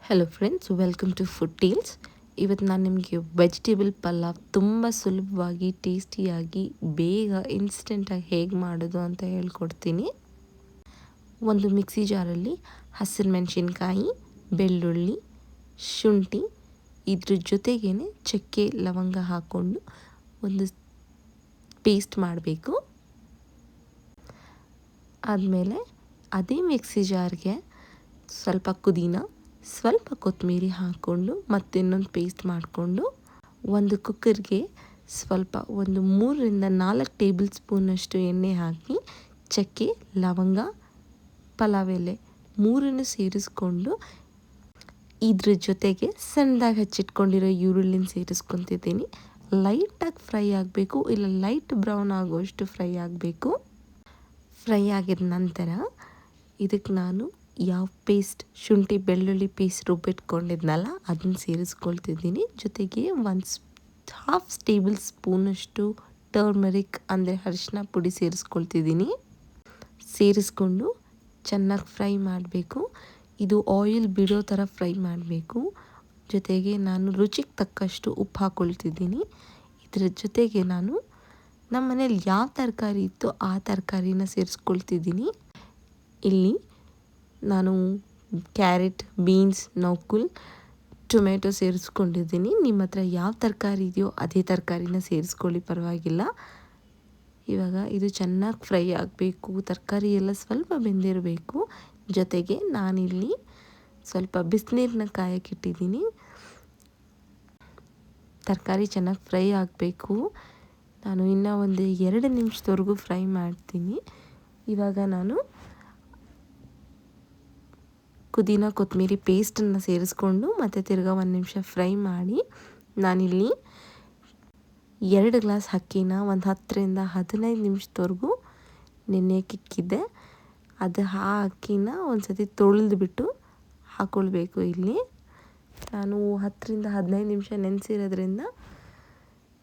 Hello friends, welcome to food tales. ಇವತ್ತು ನಾನು ನಿಮಗೆ ವೆಜಿಟೇಬಲ್ ಪಲಾವ್ ತುಂಬ ಸುಲಭವಾಗಿ, ಟೇಸ್ಟಿಯಾಗಿ, ಬೇಗ ಇನ್ಸ್ಟೆಂಟಾಗಿ ಹೇಗೆ ಮಾಡೋದು ಅಂತ ಹೇಳ್ಕೊಡ್ತೀನಿ. ಒಂದು ಮಿಕ್ಸಿ ಜಾರಲ್ಲಿ ಹಸಿರು ಮೆಣಸಿನ್ಕಾಯಿ, ಬೆಳ್ಳುಳ್ಳಿ, ಶುಂಠಿ, ಇದ್ರ ಜೊತೆಗೇ ಚಕ್ಕೆ ಲವಂಗ ಹಾಕ್ಕೊಂಡು ಒಂದು ಪೇಸ್ಟ್ ಮಾಡಬೇಕು. ಆದಮೇಲೆ ಅದೇ ಮಿಕ್ಸಿ ಜಾರ್ಗೆ ಸ್ವಲ್ಪ ಪುದೀನ, ಸ್ವಲ್ಪ ಕೊತ್ತಂಬರಿ ಹಾಕ್ಕೊಂಡು ಮತ್ತಿನ್ನೊಂದು ಪೇಸ್ಟ್ ಮಾಡಿಕೊಂಡು ಒಂದು ಕುಕ್ಕರ್ಗೆ ಒಂದು 3ರಿಂದ 4 ಟೇಬಲ್ ಸ್ಪೂನಷ್ಟು ಎಣ್ಣೆ ಹಾಕಿ ಚಕ್ಕೆ, ಲವಂಗ, ಪಲಾವ್ ಎಲೆ 3 ಸೇರಿಸ್ಕೊಂಡು ಇದ್ರ ಜೊತೆಗೆ ಸಣ್ಣದಾಗಿ ಹಚ್ಚಿಟ್ಕೊಂಡಿರೋ ಈರುಳ್ಳಿನ ಸೇರಿಸ್ಕೊತಿದ್ದೀನಿ. ಲೈಟಾಗಿ ಫ್ರೈ ಆಗಬೇಕು, ಇಲ್ಲ ಲೈಟ್ ಬ್ರೌನ್ ಆಗುವಷ್ಟು ಫ್ರೈ ಆಗಬೇಕು. ಫ್ರೈ ಆಗಿದ ನಂತರ ಇದಕ್ಕೆ ನಾನು ಯಾವ ಪೇಸ್ಟ್, ಶುಂಠಿ ಬೆಳ್ಳುಳ್ಳಿ ಪೇಸ್ಟ್ ರುಬ್ಬಿಟ್ಕೊಂಡಿದ್ನಲ್ಲ ಅದನ್ನು ಸೇರಿಸ್ಕೊಳ್ತಿದ್ದೀನಿ. ಜೊತೆಗೆ ಹಾಫ್ ಟೇಬಲ್ ಸ್ಪೂನಷ್ಟು ಟರ್ಮರಿಕ್ ಅಂದರೆ ಅರಿಶಿನ ಪುಡಿ ಸೇರಿಸ್ಕೊಳ್ತಿದ್ದೀನಿ. ಸೇರಿಸ್ಕೊಂಡು ಚೆನ್ನಾಗಿ ಫ್ರೈ ಮಾಡಬೇಕು. ಇದು ಆಯಿಲ್ ಬಿಡೋ ಥರ ಫ್ರೈ ಮಾಡಬೇಕು. ಜೊತೆಗೆ ನಾನು ರುಚಿಗೆ ತಕ್ಕಷ್ಟು ಉಪ್ಪು ಹಾಕ್ಕೊಳ್ತಿದ್ದೀನಿ. ಇದರ ಜೊತೆಗೆ ನಾನು ನಮ್ಮ ಮನೇಲಿ ಯಾವ ತರಕಾರಿ ಇತ್ತು ಆ ತರಕಾರಿನ ಸೇರಿಸ್ಕೊಳ್ತಿದ್ದೀನಿ. ಇಲ್ಲಿ ನಾನು ಕ್ಯಾರೆಟ್, ಬೀನ್ಸ್, ನೌಕುಲ್, ಟೊಮೆಟೊ ಸೇರಿಸ್ಕೊಂಡಿದ್ದೀನಿ. ನಿಮ್ಮ ಹತ್ರ ಯಾವ ತರಕಾರಿ ಇದೆಯೋ ಅದೇ ತರಕಾರಿನ ಸೇರಿಸ್ಕೊಳ್ಳಿ, ಪರವಾಗಿಲ್ಲ. ಇವಾಗ ಇದು ಚೆನ್ನಾಗಿ ಫ್ರೈ ಆಗಬೇಕು, ತರಕಾರಿ ಎಲ್ಲ ಸ್ವಲ್ಪ ಬೆಂದಿರಬೇಕು. ಜೊತೆಗೆ ನಾನಿಲ್ಲಿ ಸ್ವಲ್ಪ ಬಿಸಿನೀರನ್ನ ಕಾಯಕ್ಕಿಟ್ಟಿದ್ದೀನಿ. ತರಕಾರಿ ಚೆನ್ನಾಗಿ ಫ್ರೈ ಆಗಬೇಕು. ನಾನು ಇನ್ನೂ ಒಂದು 2 ನಿಮಿಷದವರೆಗೂ ಫ್ರೈ ಮಾಡ್ತೀನಿ. ಇವಾಗ ನಾನು ಪುದೀನ ಕೊತ್ತಂಬರಿ ಪೇಸ್ಟನ್ನು ಸೇರಿಸ್ಕೊಂಡು ಮತ್ತು ತಿರ್ಗಾ 1 ನಿಮಿಷ ಫ್ರೈ ಮಾಡಿ ನಾನಿಲ್ಲಿ 2 ಗ್ಲಾಸ್ ಅಕ್ಕಿನ ಒಂದು 10ರಿಂದ 15 ನಿಮಿಷದವರೆಗೂ ನೆನೆಯಕ್ಕಿಕ್ಕಿದ್ದೆ. ಆ ಅಕ್ಕಿನ ಒಂದು ಸತಿ ತೊಳೆದ್ಬಿಟ್ಟು ಹಾಕ್ಕೊಳ್ಬೇಕು. ಇಲ್ಲಿ ನಾನು 10ರಿಂದ 15 ನಿಮಿಷ ನೆನೆಸಿರೋದ್ರಿಂದ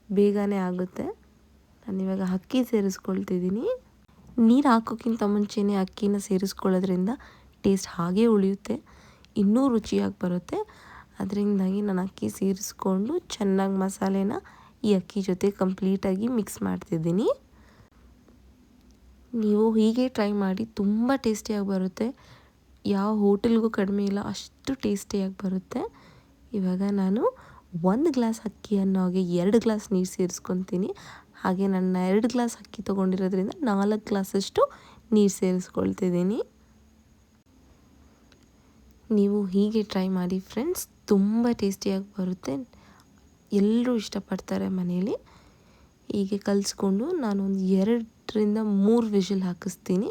ಬೇಗನೆ ಆಗುತ್ತೆ. ನಾನಿವಾಗ ಅಕ್ಕಿ ಸೇರಿಸ್ಕೊಳ್ತಿದ್ದೀನಿ. ನೀರು ಹಾಕೋಕ್ಕಿಂತ ಮುಂಚೆನೇ ಅಕ್ಕಿನ ಸೇರಿಸ್ಕೊಳ್ಳೋದ್ರಿಂದ ಟೇಸ್ಟ್ ಹಾಗೇ ಉಳಿಯುತ್ತೆ, ಇನ್ನೂ ರುಚಿಯಾಗಿ ಬರುತ್ತೆ. ಅದರಿಂದಾಗಿ ನಾನು ಅಕ್ಕಿ ಸೇರಿಸ್ಕೊಂಡು ಚೆನ್ನಾಗಿ ಮಸಾಲೆನ ಈ ಅಕ್ಕಿ ಜೊತೆ ಕಂಪ್ಲೀಟಾಗಿ ಮಿಕ್ಸ್ ಮಾಡ್ತಿದ್ದೀನಿ. ನೀವು ಹೀಗೆ ಟ್ರೈ ಮಾಡಿ, ತುಂಬ ಟೇಸ್ಟಿಯಾಗಿ ಬರುತ್ತೆ. ಯಾವ ಹೋಟೆಲ್ಗೂ ಕಡಿಮೆ ಇಲ್ಲ, ಅಷ್ಟು ಟೇಸ್ಟಿಯಾಗಿ ಬರುತ್ತೆ. ಇವಾಗ ನಾನು 1 ಗ್ಲಾಸ್ ಅಕ್ಕಿ ಅನ್ನೋಗೆ 2 ಗ್ಲಾಸ್ ನೀರು ಸೇರಿಸ್ಕೊತೀನಿ. ಹಾಗೆ ನಾನು 2 ಗ್ಲಾಸ್ ಅಕ್ಕಿ ತೊಗೊಂಡಿರೋದ್ರಿಂದ 4 ಗ್ಲಾಸಷ್ಟು ನೀರು ಸೇರಿಸ್ಕೊಳ್ತಿದ್ದೀನಿ. ನೀವು ಹೀಗೆ ಟ್ರೈ ಮಾಡಿ ಫ್ರೆಂಡ್ಸ್, ತುಂಬ ಟೇಸ್ಟಿಯಾಗಿ ಬರುತ್ತೆ. ಎಲ್ಲರೂ ಇಷ್ಟಪಡ್ತಾರೆ ಮನೇಲಿ. ಹೀಗೆ ಕಲಿಸ್ಕೊಂಡು ನಾನೊಂದು 2ರಿಂದ 3 ವಿಷಲ್ ಹಾಕಿಸ್ತೀನಿ.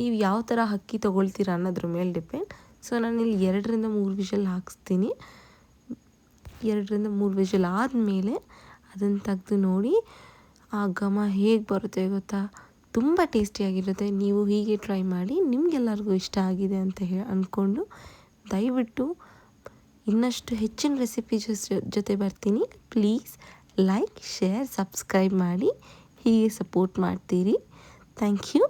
ನೀವು ಯಾವ ಥರ ಅಕ್ಕಿ ತೊಗೊಳ್ತೀರ ಅನ್ನೋದ್ರ ಮೇಲೆ ಡಿಪೆಂಡ್. ಸೊ ನಾನಿಲ್ಲಿ 2ರಿಂದ 3 ವಿಷಲ್ ಹಾಕಿಸ್ತೀನಿ. 2ರಿಂದ 3 ವಿಷಲ್ ಆದಮೇಲೆ ಅದನ್ನು ತೆಗೆದು ನೋಡಿ ಆ ಘಮ ಹೇಗೆ ಬರುತ್ತೆ ಗೊತ್ತಾ, ತುಂಬ ಟೇಸ್ಟಿಯಾಗಿರುತ್ತೆ. ನೀವು ಹೀಗೆ ಟ್ರೈ ಮಾಡಿ, ನಿಮಗೆಲ್ಲರಿಗೂ ಇಷ್ಟ ಆಗಿದೆ ಅಂತ ಅಂದ್ಕೊಂಡು ದಯವಿಟ್ಟು ಇನ್ನಷ್ಟು ಹೆಚ್ಚಿನ ರೆಸಿಪೀಸ್ ಜೊತೆ ಬರ್ತೀನಿ. ಪ್ಲೀಸ್ ಲೈಕ್, ಶೇರ್, ಸಬ್ಸ್ಕ್ರೈಬ್ ಮಾಡಿ, ಹೀಗೆ ಸಪೋರ್ಟ್ ಮಾಡ್ತೀರಿ. Thank you.